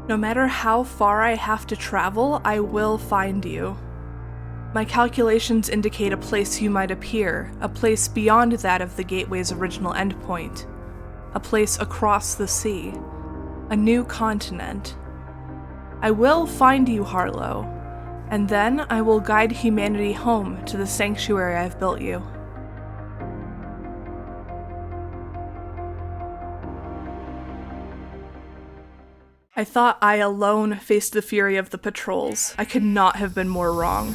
No matter how far I have to travel, I will find you. My calculations indicate a place you might appear, a place beyond that of the gateway's original endpoint. A place across the sea. A new continent. I will find you, Harlow, and then I will guide humanity home to the sanctuary I've built you. I thought I alone faced the fury of the patrols. I could not have been more wrong.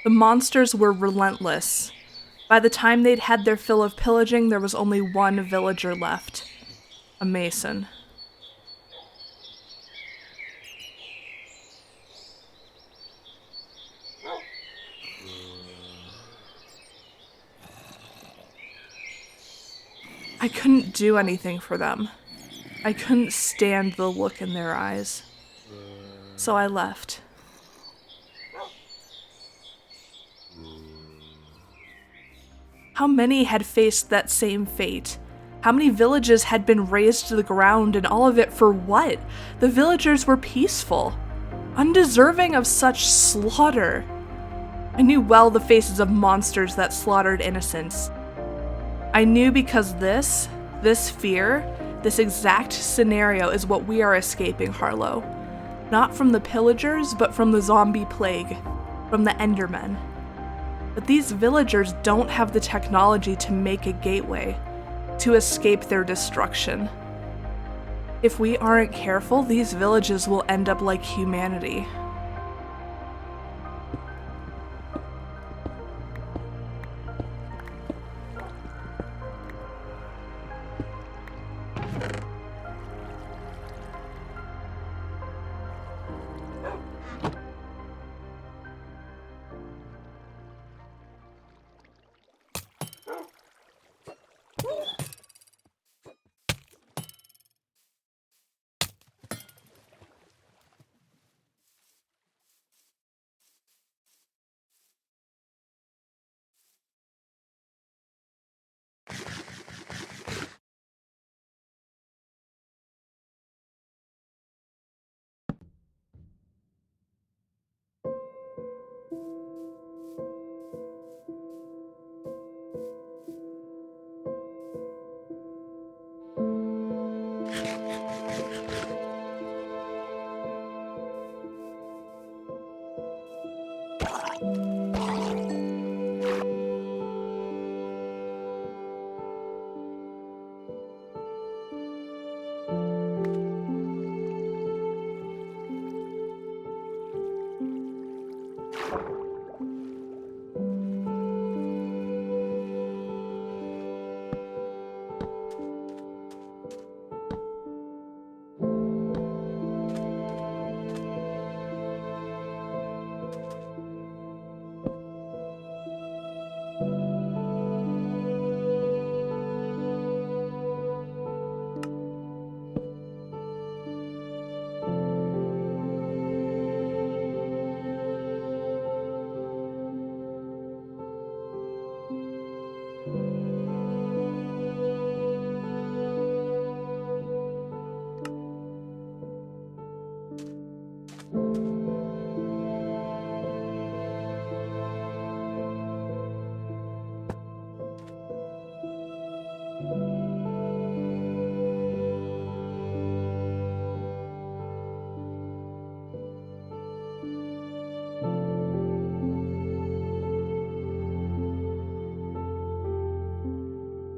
The monsters were relentless. By the time they'd had their fill of pillaging, there was only one villager left. A mason. I couldn't do anything for them. I couldn't stand the look in their eyes. So I left. How many had faced that same fate? How many villages had been razed to the ground, and all of it for what? The villagers were peaceful, undeserving of such slaughter. I knew well the faces of monsters that slaughtered innocents. I knew because this fear, this exact scenario is what we are escaping, Harlow. Not from the pillagers, but from the zombie plague, from the Endermen. But these villagers don't have the technology to make a gateway, to escape their destruction. If we aren't careful, these villages will end up like humanity.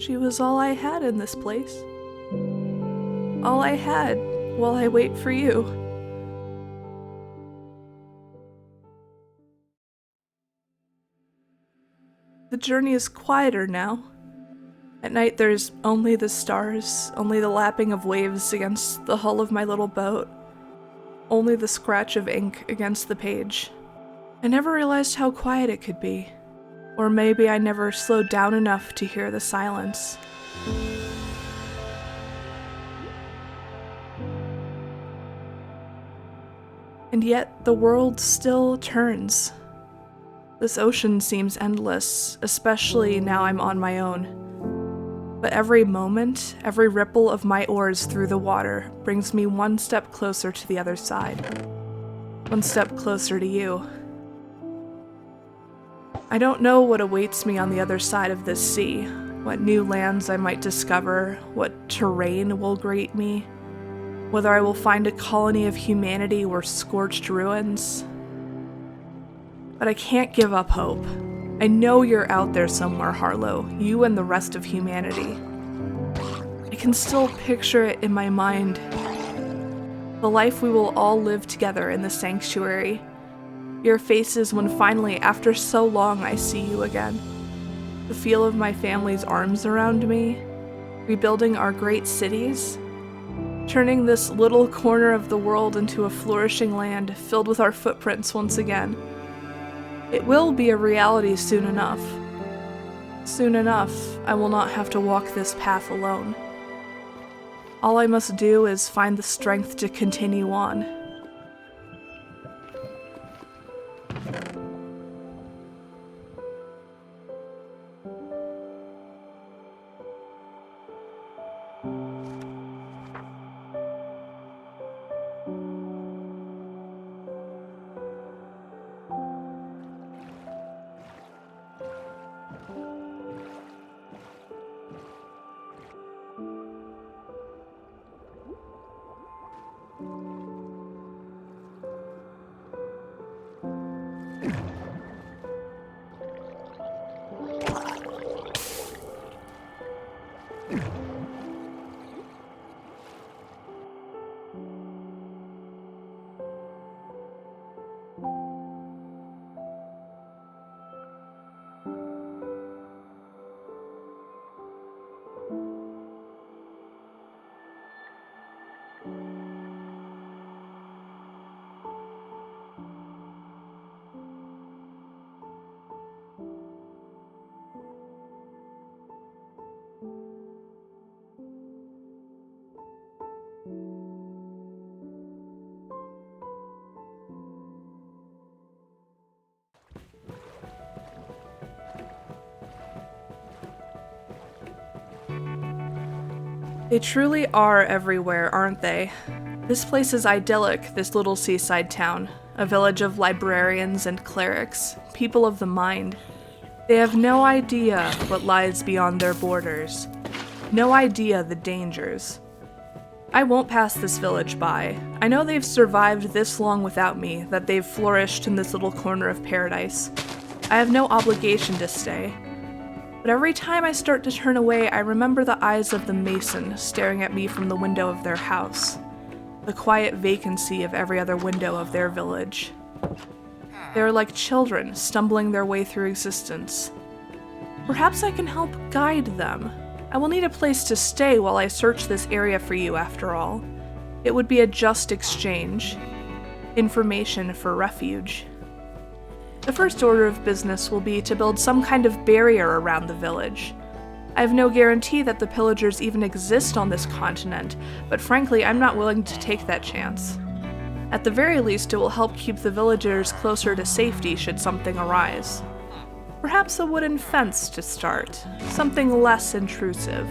She was all I had in this place. All I had while I wait for you. The journey is quieter now. At night there's only the stars, only the lapping of waves against the hull of my little boat, only the scratch of ink against the page. I never realized how quiet it could be. Or maybe I never slowed down enough to hear the silence. And yet the world still turns. This ocean seems endless, especially now I'm on my own. But every moment, every ripple of my oars through the water brings me one step closer to the other side. One step closer to you. I don't know what awaits me on the other side of this sea, what new lands I might discover, what terrain will greet me, whether I will find a colony of humanity or scorched ruins. But I can't give up hope. I know you're out there somewhere, Harlow, you and the rest of humanity. I can still picture it in my mind. The life we will all live together in the sanctuary. Your faces when finally, after so long, I see you again. The feel of my family's arms around me. Rebuilding our great cities. Turning this little corner of the world into a flourishing land filled with our footprints once again. It will be a reality soon enough. Soon enough, I will not have to walk this path alone. All I must do is find the strength to continue on. They truly are everywhere, aren't they? This place is idyllic, this little seaside town, a village of librarians and clerics, people of the mind. They have no idea what lies beyond their borders, no idea the dangers. I won't pass this village by. I know they've survived this long without me, that they've flourished in this little corner of paradise. I have no obligation to stay. But every time I start to turn away, I remember the eyes of the mason staring at me from the window of their house, the quiet vacancy of every other window of their village. They are like children stumbling their way through existence. Perhaps I can help guide them. I will need a place to stay while I search this area for you, after all. It would be a just exchange. Information for refuge. The first order of business will be to build some kind of barrier around the village. I have no guarantee that the pillagers even exist on this continent, but frankly, I'm not willing to take that chance. At the very least, it will help keep the villagers closer to safety should something arise. Perhaps a wooden fence to start, something less intrusive.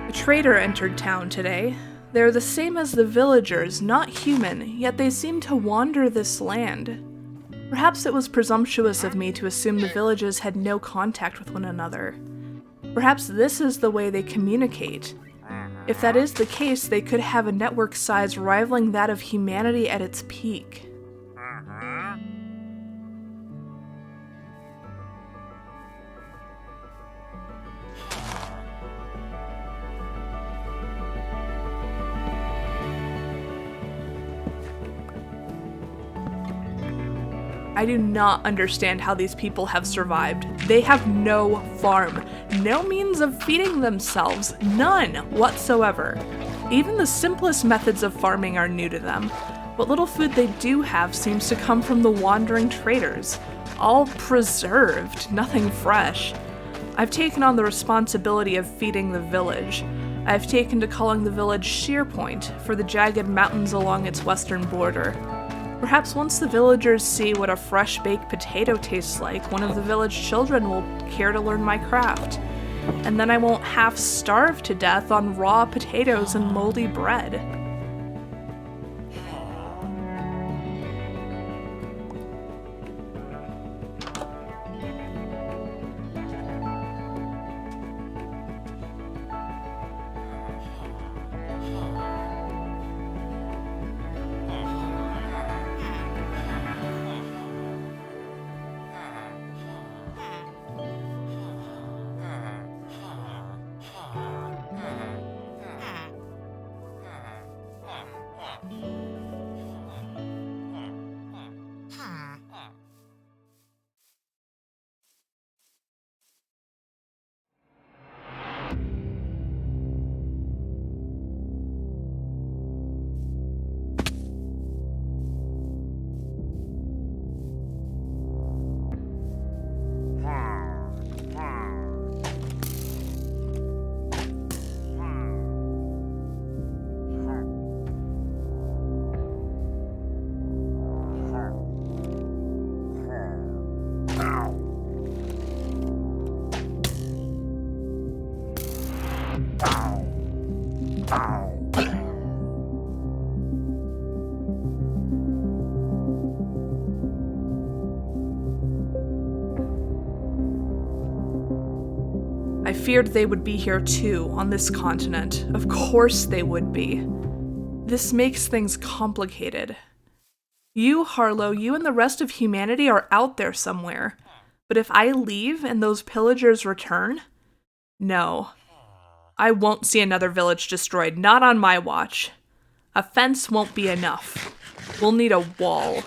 A trader entered town today. They're the same as the villagers, not human, yet they seem to wander this land. Perhaps it was presumptuous of me to assume the villages had no contact with one another. Perhaps this is the way they communicate. If that is the case, they could have a network size rivaling that of humanity at its peak. I do not understand how these people have survived. They have no farm, no means of feeding themselves, none whatsoever. Even the simplest methods of farming are new to them. What little food they do have seems to come from the wandering traders, all preserved, nothing fresh. I've taken on the responsibility of feeding the village. I've taken to calling the village Shear Point for the jagged mountains along its western border. Perhaps once the villagers see what a fresh baked potato tastes like, one of the village children will care to learn my craft. And then I won't half starve to death on raw potatoes and moldy bread. I feared they would be here too, on this continent. Of course they would be. This makes things complicated. You, Harlow, you and the rest of humanity are out there somewhere. But if I leave and those pillagers return? No. I won't see another village destroyed, not on my watch. A fence won't be enough. We'll need a wall.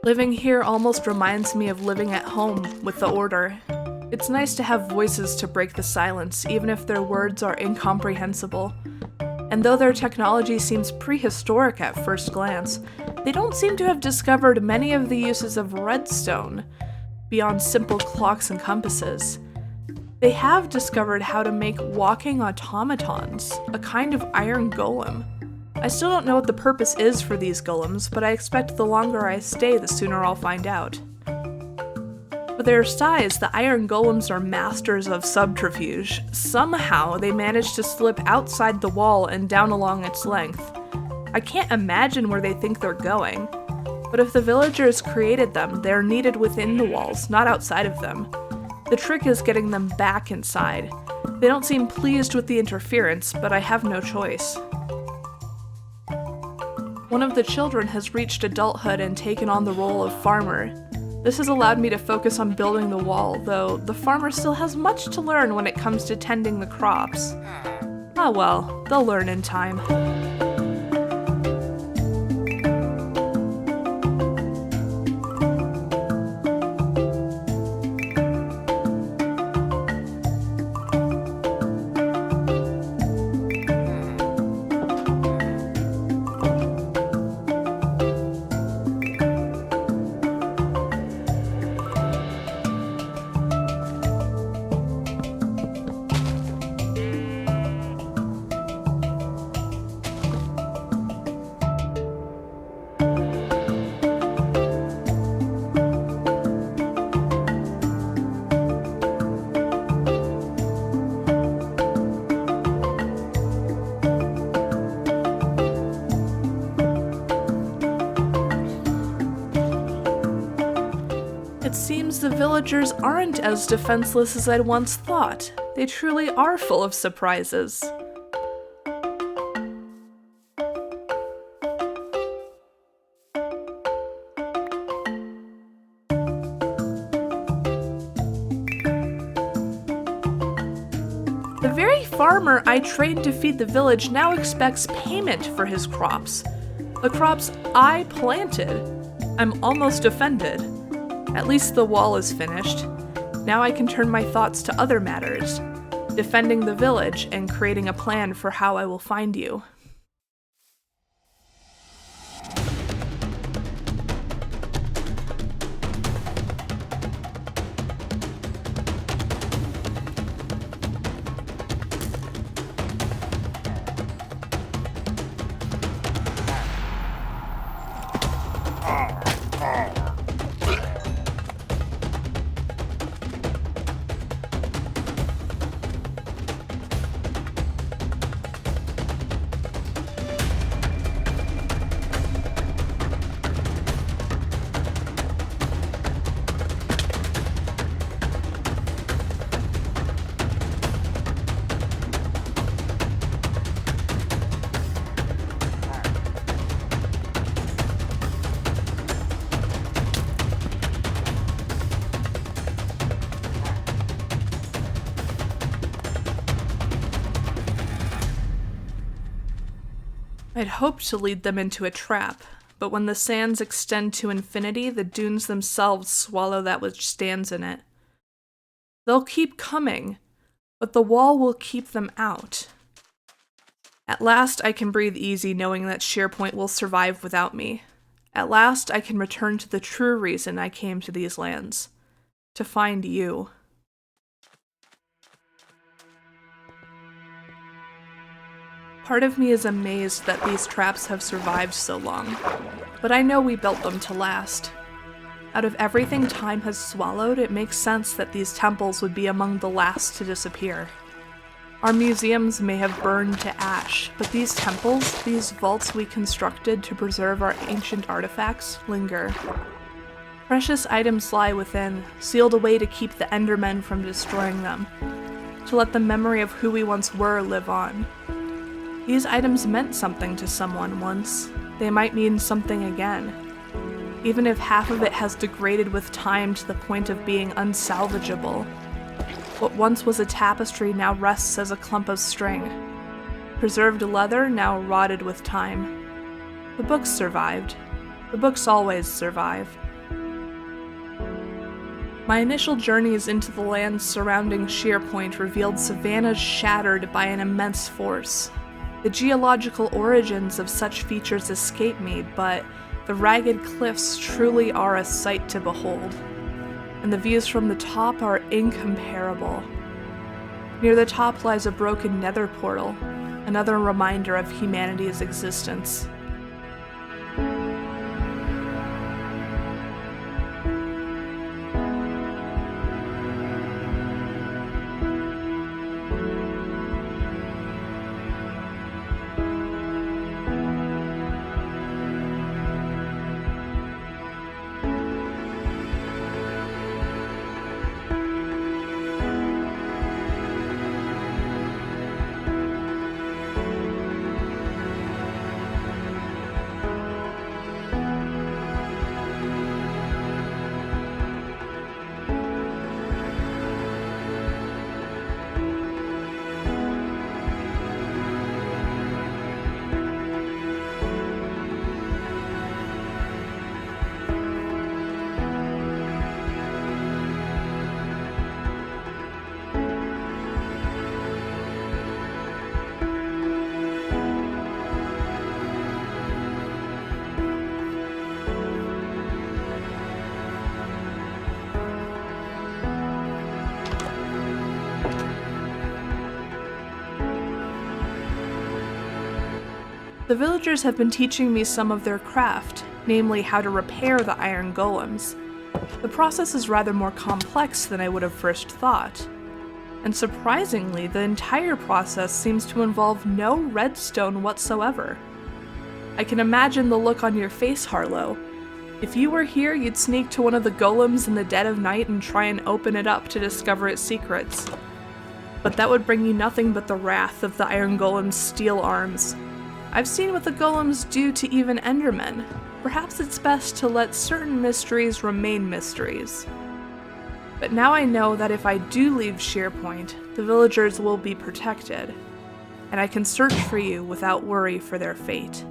Living here almost reminds me of living at home with the Order. It's nice to have voices to break the silence, even if their words are incomprehensible. And though their technology seems prehistoric at first glance, they don't seem to have discovered many of the uses of redstone, beyond simple clocks and compasses. They have discovered how to make walking automatons, a kind of iron golem. I still don't know what the purpose is for these golems, but I expect the longer I stay, the sooner I'll find out. For their size, the iron golems are masters of subterfuge. Somehow, they manage to slip outside the wall and down along its length. I can't imagine where they think they're going. But if the villagers created them, they're needed within the walls, not outside of them. The trick is getting them back inside. They don't seem pleased with the interference, but I have no choice. One of the children has reached adulthood and taken on the role of farmer. This has allowed me to focus on building the wall, though the farmer still has much to learn when it comes to tending the crops. Ah well, they'll learn in time. Perhaps the villagers aren't as defenseless as I'd once thought. They truly are full of surprises. The very farmer I trained to feed the village now expects payment for his crops. The crops I planted. I'm almost offended. At least the wall is finished. Now I can turn my thoughts to other matters, defending the village and creating a plan for how I will find you. I'd hoped to lead them into a trap, but when the sands extend to infinity, the dunes themselves swallow that which stands in it. They'll keep coming, but the wall will keep them out. At last I can breathe easy knowing that Shear will survive without me. At last I can return to the true reason I came to these lands. To find you. Part of me is amazed that these traps have survived so long, but I know we built them to last. Out of everything time has swallowed, it makes sense that these temples would be among the last to disappear. Our museums may have burned to ash, but these temples, these vaults we constructed to preserve our ancient artifacts, linger. Precious items lie within, sealed away to keep the Endermen from destroying them, to let the memory of who we once were live on. These items meant something to someone once. They might mean something again. Even if half of it has degraded with time to the point of being unsalvageable. What once was a tapestry now rests as a clump of string. Preserved leather now rotted with time. The books survived. The books always survive. My initial journeys into the lands surrounding Shear revealed savannas shattered by an immense force. The geological origins of such features escape me, but the ragged cliffs truly are a sight to behold, and the views from the top are incomparable. Near the top lies a broken nether portal, another reminder of humanity's existence. The villagers have been teaching me some of their craft, namely how to repair the iron golems. The process is rather more complex than I would have first thought. And surprisingly, the entire process seems to involve no redstone whatsoever. I can imagine the look on your face, Harlow. If you were here, you'd sneak to one of the golems in the dead of night and try and open it up to discover its secrets. But that would bring you nothing but the wrath of the Iron Golem's steel arms. I've seen what the golems do to even Endermen. Perhaps it's best to let certain mysteries remain mysteries. But now I know that if I do leave Shear Point, the villagers will be protected, and I can search for you without worry for their fate.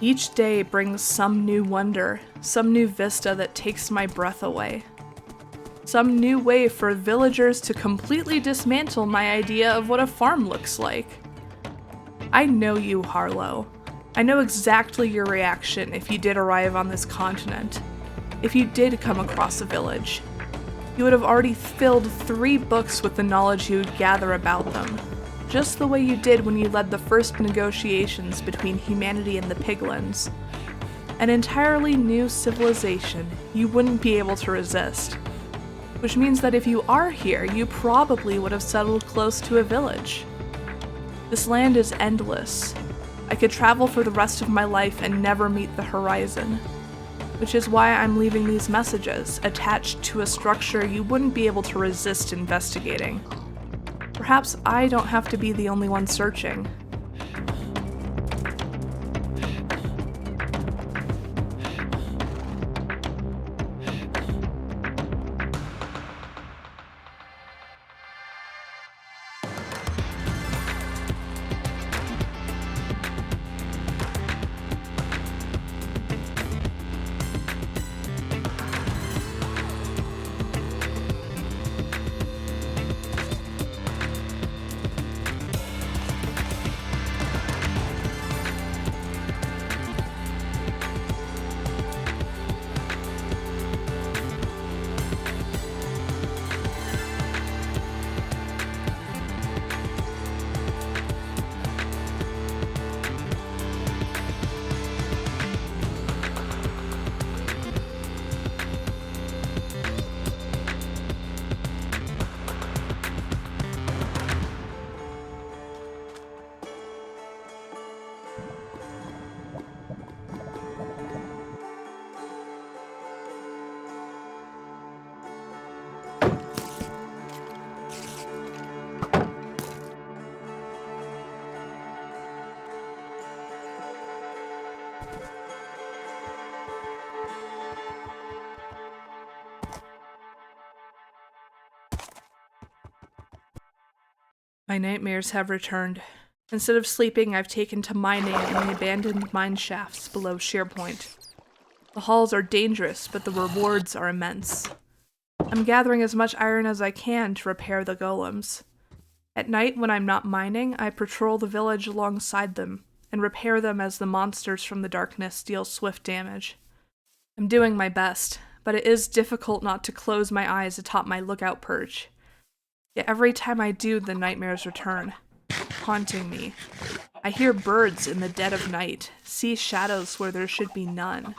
Each day brings some new wonder, some new vista that takes my breath away. Some new way for villagers to completely dismantle my idea of what a farm looks like. I know you, Harlow. I know exactly your reaction if you did arrive on this continent. If you did come across a village, you would have already filled 3 books with the knowledge you would gather about them. Just the way you did when you led the first negotiations between humanity and the piglins. An entirely new civilization you wouldn't be able to resist. Which means that if you are here, you probably would have settled close to a village. This land is endless. I could travel for the rest of my life and never meet the horizon. Which is why I'm leaving these messages attached to a structure you wouldn't be able to resist investigating. Perhaps I don't have to be the only one searching. My nightmares have returned. Instead of sleeping, I've taken to mining in the abandoned mine shafts below Shear Point. The hauls are dangerous, but the rewards are immense. I'm gathering as much iron as I can to repair the golems. At night, when I'm not mining, I patrol the village alongside them, and repair them as the monsters from the darkness deal swift damage. I'm doing my best, but it is difficult not to close my eyes atop my lookout perch. Yet every time I do, the nightmares return, haunting me. I hear birds in the dead of night, see shadows where there should be none.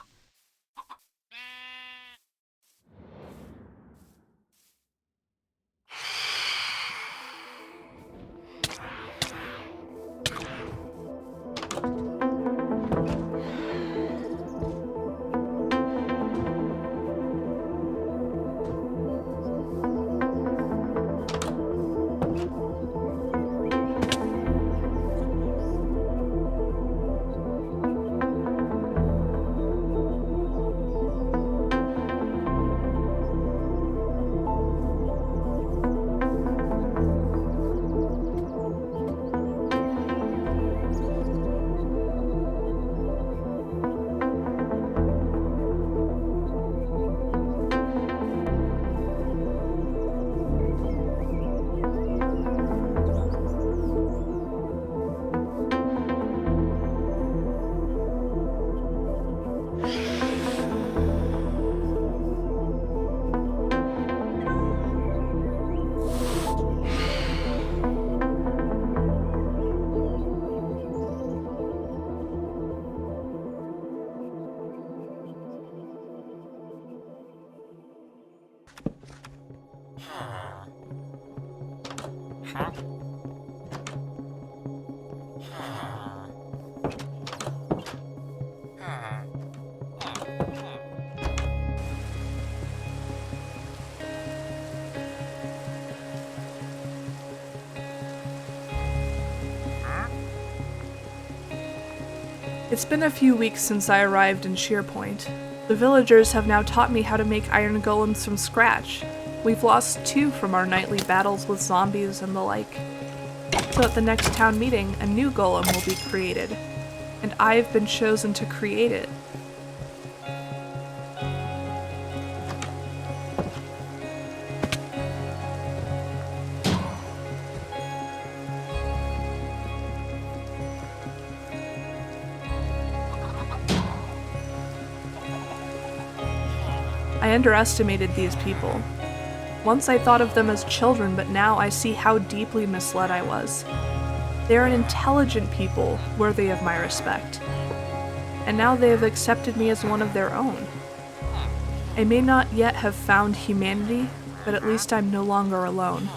It's been a few weeks since I arrived in Shear Point. The villagers have now taught me how to make iron golems from scratch. We've lost 2 from our nightly battles with zombies and the like. So at the next town meeting, a new golem will be created, and I've been chosen to create it. I underestimated these people. Once I thought of them as children, but now I see how deeply misled I was. They are an intelligent people, worthy of my respect. And now they have accepted me as one of their own. I may not yet have found humanity, but at least I'm no longer alone.